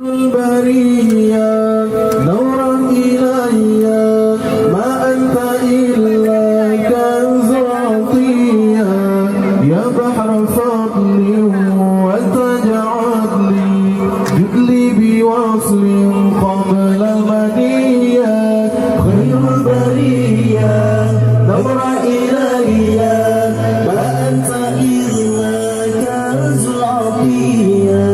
البرية نورا إلي ما أنت إلا كنز عطية يا بحر فضل وتجعل لي جدلي بوصل قبل المنية خير البرية نورا إلي ما أنت إلا كنز عطية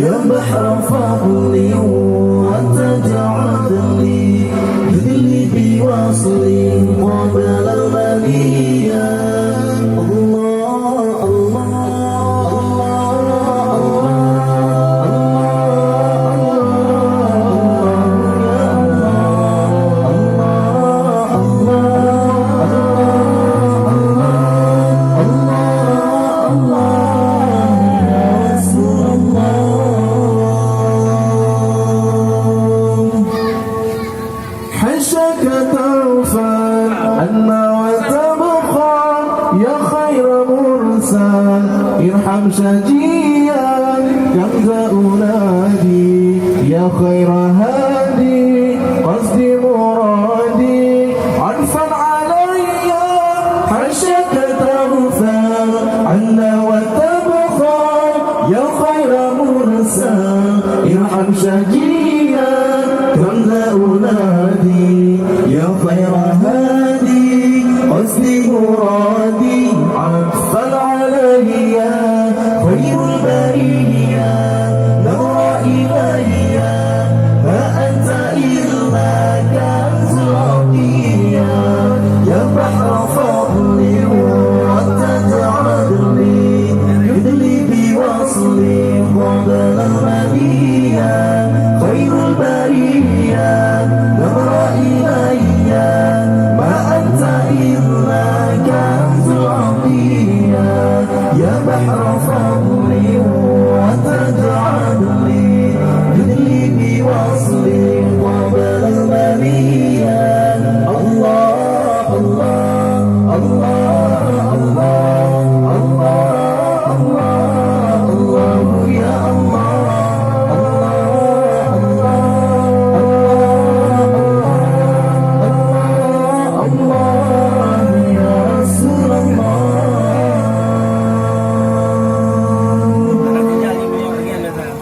يا بحر فضلي وتجعل لي جدلي بوصل قبل المنية الله الله حشك تغفر عنا وتبقى يا خير مرسل ارحم شجيا كنز أولادي يا خير هادي قصدي مرادي عرفا علي حشك تغفر عنا وتبقى يا خير مرسل ارحم شجيا كنز أولادي يا خير هادي قصدي مرادي عفا علي خير البرية نور إلي ما أنت إلا كنز عطية يا بحر فضل وتجعل لي جدلي بوصل قبل المنية خير البرية نور إلي ما أنت إلا كنز عطية يا بحر فضل وتجعل لي جدلي بوصل قبل المنية الله الله الله الله الله الله الله يا الله الله يا رسول الله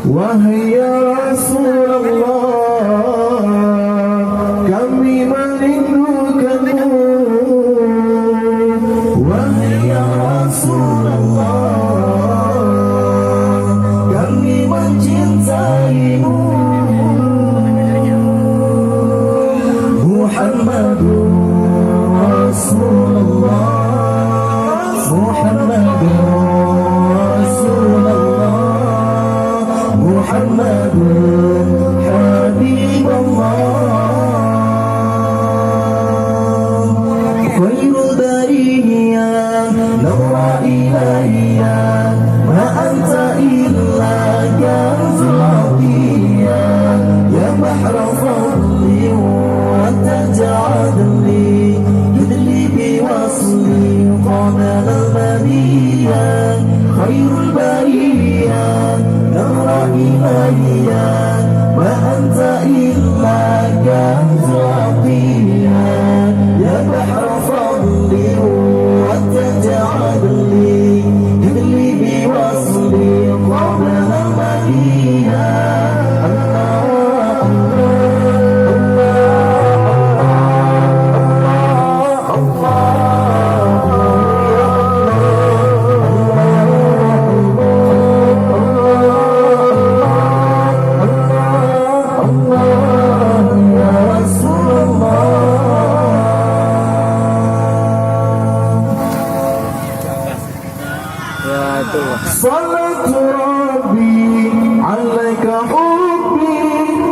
وهي رسول الله kami merindukanmu wahai Rasulullah kami mencintaimu Muhammadur Rasulullah Muhammadur Rasulullah Muhammadur Habibullah خير البرية نور إلي ما أنت إلا كنز عطية يا بحر فضل وتجعل لي جدلي بوصل قبل المنية خير البرية نور إلي ما أنت إلا كنز عطية يا بحر فضل وتجعل لي جدلي بوصل قبل المنية صلاة ربي عليك حبي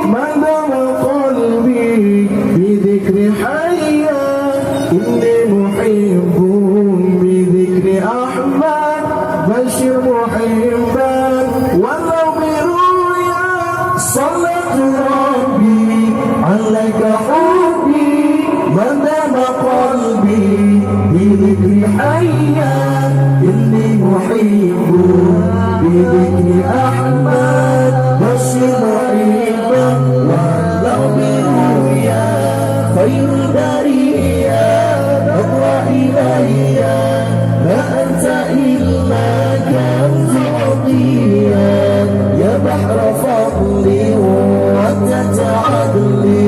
مدام قلبي بذكر حيا إني محب بذكر أحمد بشر محبا ولو برؤيا صلاة ربي عليك حبي مدام قلبي بذكر حيا إني محب بذكر أحمد بشر فضلي وتتعدلي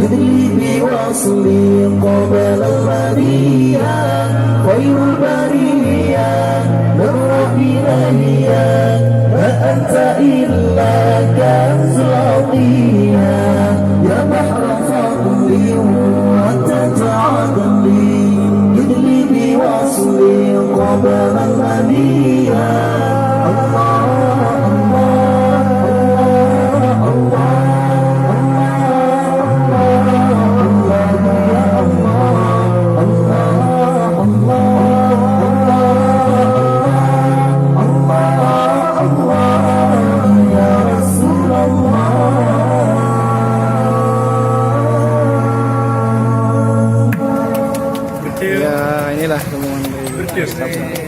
ادلي بوصلي قبل المنية خير البرية من ربنا هي ما أنت إلا كنز العطية يا بحر فضلي وتتعدلي ادلي بوصلي قبل المنية Ya inilah temuan dari